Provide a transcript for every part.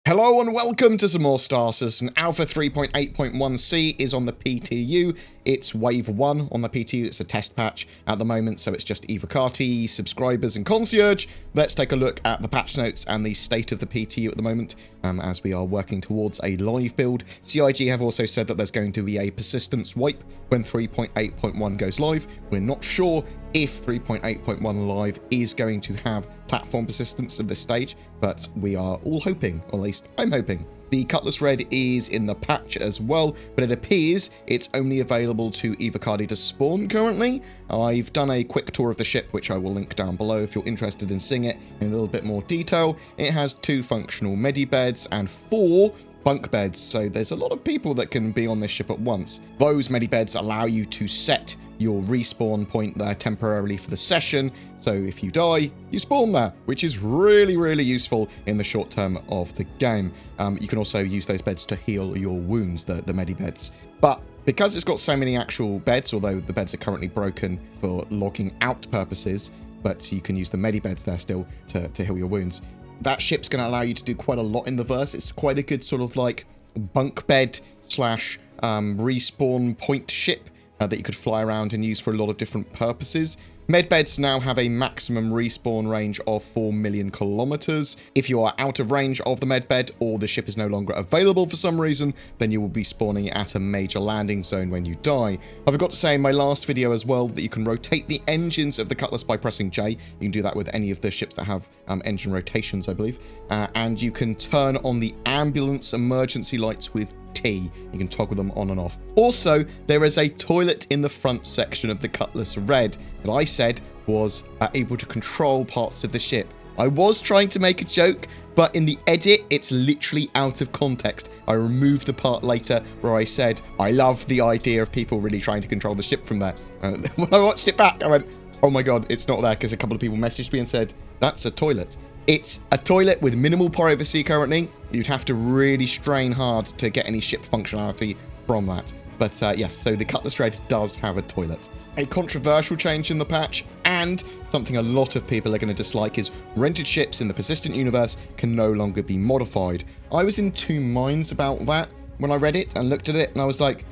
Hello and welcome to some more Star Citizen. Alpha 3.8.1c is on the PTU. It's Wave 1 on the PTU. It's a test patch at the moment, so it's just Evocati, subscribers, and concierge. Let's take a look at the patch notes and the state of the PTU at the moment, as we are working towards a live build. CIG have also said that there's going to be a persistence wipe when 3.8.1 goes live. We're not sure if 3.8.1 live is going to have platform persistence at this stage, but we are all hoping, or at least I'm hoping. The Cutlass Red is in the patch as well, but it appears it's only available to Evocati to spawn currently. I've done a quick tour of the ship, which I will link down below if you're interested in seeing it in a little bit more detail. It has 2 functional medibeds and 4 bunk beds, so there's a lot of people that can be on this ship at once. Those medibeds allow you to set your respawn point there temporarily for the session, so if you die, you spawn there, which is really useful in the short term of the game. You can also use those beds to heal your wounds, the medibeds. But because it's got so many actual beds, although the beds are currently broken for logging out purposes, but you can use the medibeds there still to heal your wounds, that ship's going to allow you to do quite a lot in the verse. It's quite a good sort of like bunk bed slash respawn point ship that you could fly around and use for a lot of different purposes. Medbeds now have a maximum respawn range of 4 million kilometers. If you are out of range of the medbed or the ship is no longer available for some reason, then you will be spawning at a major landing zone when you die. I forgot to say in my last video as well that you can rotate the engines of the Cutlass by pressing J. You can do that with any of the ships that have engine rotations, I believe. And you can turn on the ambulance emergency lights with T. You can toggle them on and off. Also, there is a toilet in the front section of the Cutlass Red that I said was able to control parts of the ship. I was trying to make a joke, but in the edit, it's literally out of context. I removed the part later where I said, I love the idea of people really trying to control the ship from there. And when I watched it back, I went, oh my god, it's not there, because a couple of people messaged me and said, that's a toilet. It's a toilet with minimal privacy currently. You'd have to really strain hard to get any ship functionality from that. But yes, so the Cutlass Red does have a toilet. A controversial change in the patch, and something a lot of people are going to dislike, is rented ships in the Persistent universe can no longer be modified. I was in 2 minds about that when I read it and looked at it, and I was like,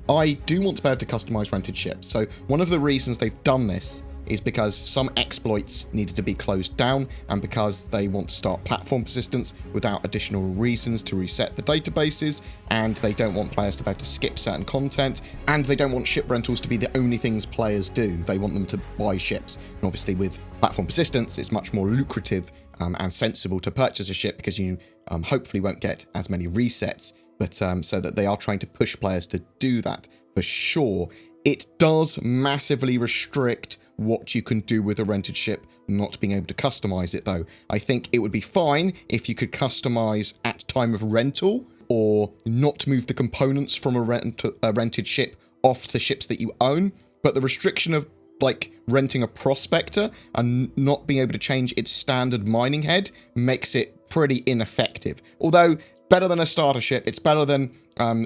I do want to be able to customize rented ships. So one of the reasons they've done this is because some exploits needed to be closed down, and because they want to start platform persistence without additional reasons to reset the databases, and they don't want players to be able to skip certain content, and they don't want ship rentals to be the only things players do. They want them to buy ships. And obviously with platform persistence, it's much more lucrative and sensible to purchase a ship, because you hopefully won't get as many resets, but so that they are trying to push players to do that for sure. It does massively restrict what you can do with a rented ship, not being able to customize it though. I think it would be fine if you could customize at time of rental, or not move the components from a rented ship off to ships that you own. But the restriction of like renting a prospector and not being able to change its standard mining head makes it pretty ineffective. Although better than a starter ship, it's better than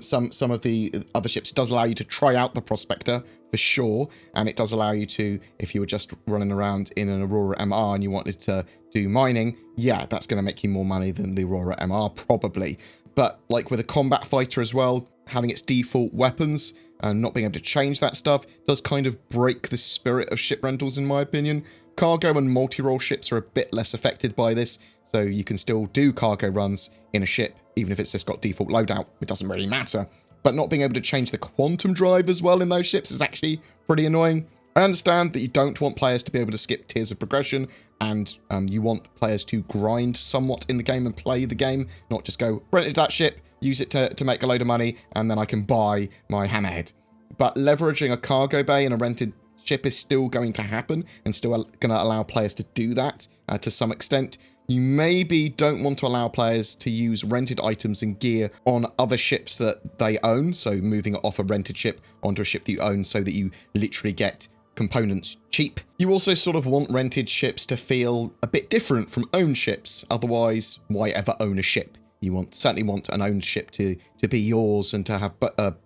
some of the other ships. It does allow you to try out the prospector for sure, and it does allow you to, if you were just running around in an Aurora MR and you wanted to do mining, yeah, that's going to make you more money than the Aurora MR probably. But like with a combat fighter as well, having its default weapons and not being able to change that stuff does kind of break the spirit of ship rentals, in my opinion. Cargo and multi-role ships are a bit less affected by this, so you can still do cargo runs in a ship, even if it's just got default loadout. It doesn't really matter. But not being able to change the quantum drive as well in those ships is actually pretty annoying. I understand that you don't want players to be able to skip tiers of progression, and you want players to grind somewhat in the game and play the game, not just go, rented that ship, use it to make a load of money, and then I can buy my hammerhead. But leveraging a cargo bay in a rented ship is still going to happen, and still going to allow players to do that to some extent. You maybe don't want to allow players to use rented items and gear on other ships that they own, so moving it off a rented ship onto a ship that you own so that you literally get components cheap. You also sort of want rented ships to feel a bit different from owned ships, otherwise why ever own a ship? You certainly want an owned ship to be yours and to have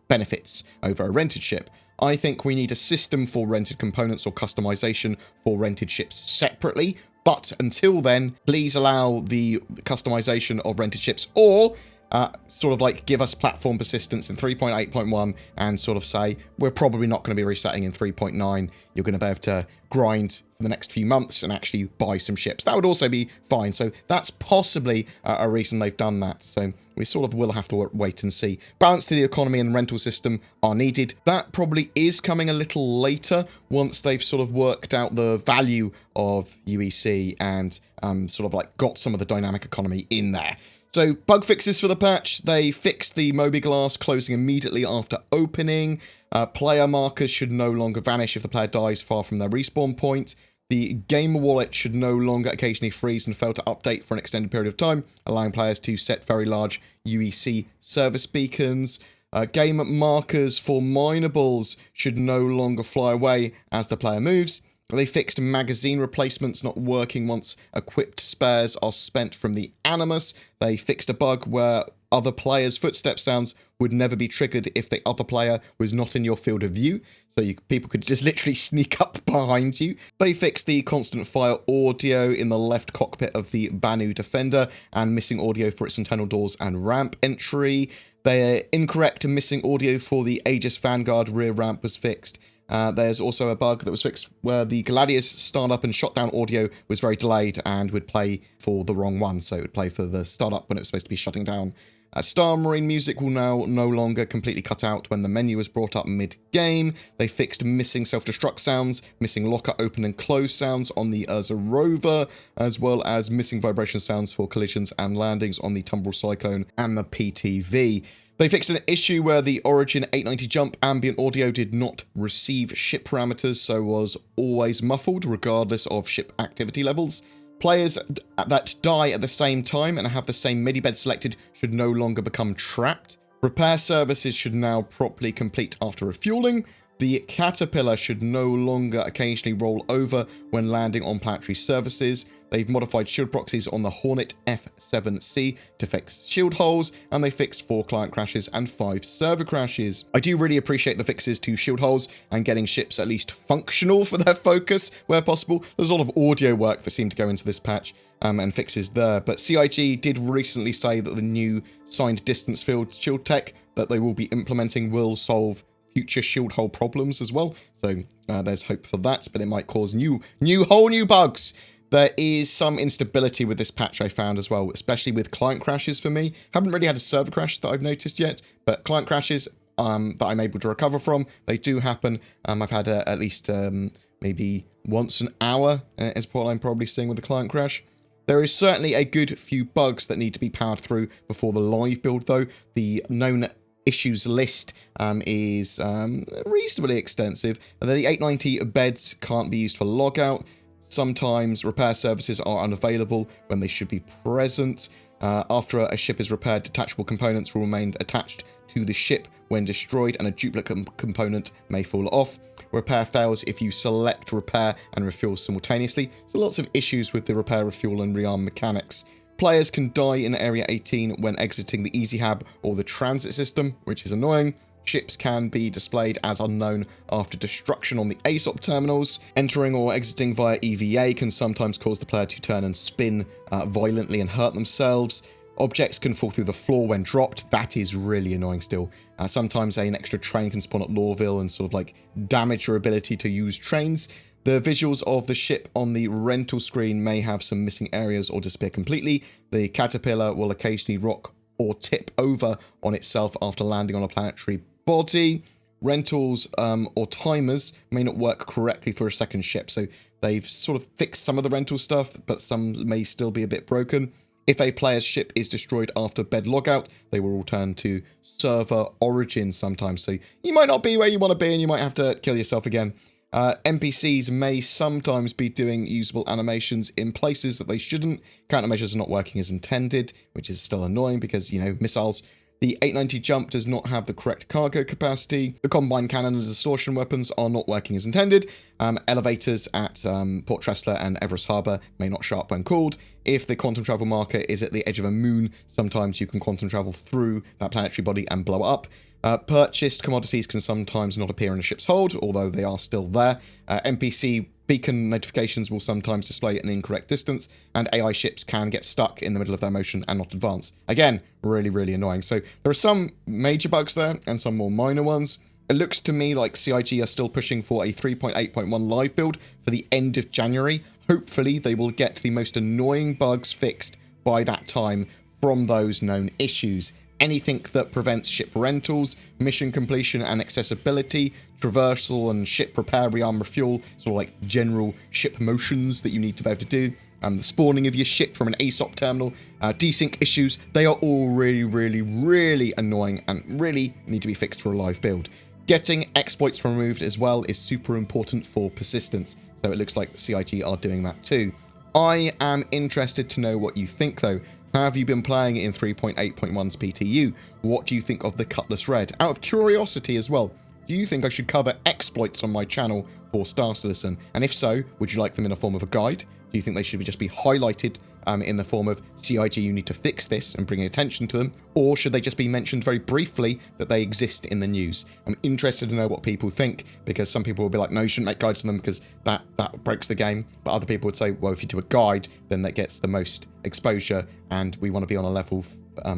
benefits over a rented ship. I think we need a system for rented components or customization for rented ships separately, But until then, please allow the customization of rented ships, or sort of like give us platform persistence in 3.8.1 and sort of say, we're probably not going to be resetting in 3.9. You're going to be able to grind for the next few months and actually buy some ships. That would also be fine. So that's possibly a reason they've done that. So we sort of will have to wait and see. Balance to the economy and rental system are needed. That probably is coming a little later once they've sort of worked out the value of UEC and sort of like got some of the dynamic economy in there. So, bug fixes for the patch. They fixed the mobi-glass closing immediately after opening. Player markers should no longer vanish if the player dies far from their respawn point. The gamer wallet should no longer occasionally freeze and fail to update for an extended period of time, allowing players to set very large UEC service beacons. Game markers for minables should no longer fly away as the player moves. They fixed magazine replacements not working once equipped spares are spent from the Animus. They fixed a bug where other players' footstep sounds would never be triggered if the other player was not in your field of view. So people could just literally sneak up behind you. They fixed the constant fire audio in the left cockpit of the Banu Defender and missing audio for its internal doors and ramp entry. Their incorrect and missing audio for the Aegis Vanguard rear ramp was fixed. There's also a bug that was fixed where the Gladius startup and shutdown audio was very delayed and would play for the wrong one. So it would play for the startup when it was supposed to be shutting down. Star Marine music will now no longer completely cut out when the menu is brought up mid-game. They fixed missing self-destruct sounds, missing locker open and close sounds on the Urza Rover, as well as missing vibration sounds for collisions and landings on the Tumbrel Cyclone and the PTV. They fixed an issue where the Origin 890 jump ambient audio did not receive ship parameters, so was always muffled regardless of ship activity levels. Players that die at the same time and have the same MIDI bed selected should no longer become trapped. Repair services should now properly complete after refueling. The Caterpillar should no longer occasionally roll over when landing on planetary surfaces. They've modified shield proxies on the Hornet F7C to fix shield holes, and they fixed 4 client crashes and 5 server crashes. I do really appreciate the fixes to shield holes and getting ships at least functional for their focus where possible. There's a lot of audio work that seemed to go into this patch and fixes there, but CIG did recently say that the new signed distance field shield tech that they will be implementing will solve future shield hole problems as well. So there's hope for that, but it might cause whole new bugs. There is some instability with this patch I found as well, especially with client crashes for me. Haven't really had a server crash that I've noticed yet, but client crashes that I'm able to recover from, they do happen. I've had at least maybe once an hour is what I'm probably seeing with the client crash. There is certainly a good few bugs that need to be powered through before the live build though. The known issues list is reasonably extensive. The 890 beds can't be used for logout. Sometimes repair services are unavailable when they should be present. After a ship is repaired, detachable components will remain attached to the ship when destroyed, and a duplicate component may fall off. Repair fails if you select repair and refuel simultaneously. So lots of issues with the repair, refuel, and rearm mechanics. Players can die in Area 18 when exiting the Easy Hab or the transit system, which is annoying. Ships can be displayed as unknown after destruction on the ASOP terminals. Entering or exiting via EVA can sometimes cause the player to turn and spin violently and hurt themselves. Objects can fall through the floor when dropped. That is really annoying still. Sometimes an extra train can spawn at Lorville and sort of like damage your ability to use trains. The visuals of the ship on the rental screen may have some missing areas or disappear completely. The Caterpillar will occasionally rock or tip over on itself after landing on a planetary body. Rentals or timers may not work correctly for a second ship, so they've sort of fixed some of the rental stuff, but some may still be a bit broken. If a player's ship is destroyed after bed logout, they will return to server origin sometimes, so you might not be where you want to be and you might have to kill yourself again. NPCs may sometimes be doing usable animations in places that they shouldn't. Countermeasures are not working as intended, which is still annoying because, you know, missiles. The 890 jump does not have the correct cargo capacity. The combine cannon and distortion weapons are not working as intended. Elevators at Port Tressler and Everest Harbour may not show up when called. If the quantum travel marker is at the edge of a moon, sometimes you can quantum travel through that planetary body and blow it up. Purchased commodities can sometimes not appear in a ship's hold, although they are still there. NPC beacon notifications will sometimes display an incorrect distance, and AI ships can get stuck in the middle of their motion and not advance. Again, really, really annoying. So there are some major bugs there and some more minor ones. It looks to me like CIG are still pushing for a 3.8.1 live build for the end of January. Hopefully they will get the most annoying bugs fixed by that time from those known issues. Anything that prevents ship rentals, mission completion and accessibility, traversal and ship repair, rearm, refuel, sort of like general ship motions that you need to be able to do, the spawning of your ship from an ASOP terminal, desync issues, they are all really, really, really annoying and really need to be fixed for a live build. Getting exploits removed as well is super important for persistence, so it looks like CIG are doing that too. I am interested to know what you think though. Have you been playing it in 3.8.1's PTU? What do you think of the Cutlass Red? Out of curiosity as well, do you think I should cover exploits on my channel for Star Citizen? And if so, would you like them in a form of a guide? Do you think they should just be highlighted in the form of CIG, you need to fix this and bring attention to them? Or should they just be mentioned very briefly that they exist in the news? I'm interested to know what people think, because some people will be like, no, you shouldn't make guides on them because that breaks the game. But other people would say, well, if you do a guide, then that gets the most exposure, and we want to be on a level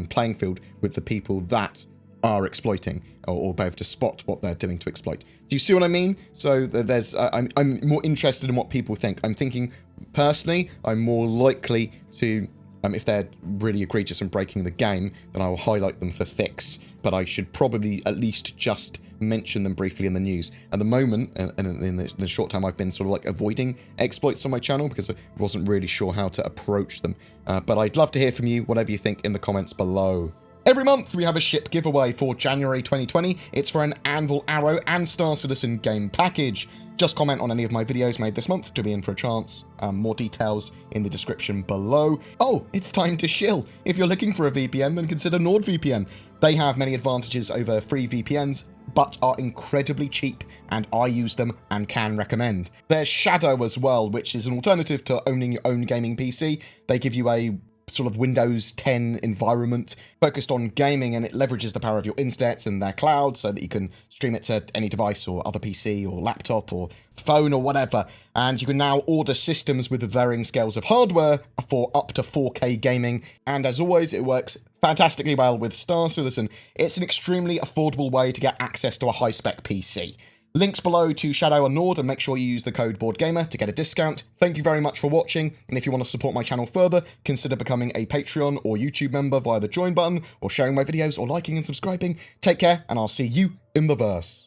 playing field with the people that are exploiting, or be able to spot what they're doing to exploit. Do you see what I mean? So there's, I'm more interested in what people think. I'm thinking, personally, I'm more likely to, if they're really egregious and breaking the game, then I will highlight them for fix. But I should probably at least just mention them briefly in the news. At the moment, and in the short time, I've been sort of like avoiding exploits on my channel because I wasn't really sure how to approach them. But I'd love to hear from you, whatever you think, in the comments below. Every month we have a ship giveaway for January 2020. It's for an Anvil Arrow and Star Citizen game package. Just comment on any of my videos made this month to be in for a chance. More details in the description below. Oh, it's time to shill. If you're looking for a VPN, then consider NordVPN. They have many advantages over free VPNs, but are incredibly cheap, and I use them and can recommend. There's Shadow as well, which is an alternative to owning your own gaming PC. They give you a sort of Windows 10 environment focused on gaming, and it leverages the power of your instats and their cloud so that you can stream it to any device or other PC or laptop or phone or whatever. And you can now order systems with varying scales of hardware for up to 4K gaming. And as always, it works fantastically well with Star Citizen. It's an extremely affordable way to get access to a high-spec PC. Links below to Shadow and Nord, and make sure you use the code BoredGamer to get a discount. Thank you very much for watching, and if you want to support my channel further, consider becoming a Patreon or YouTube member via the join button, or sharing my videos, or liking and subscribing. Take care, and I'll see you in the verse.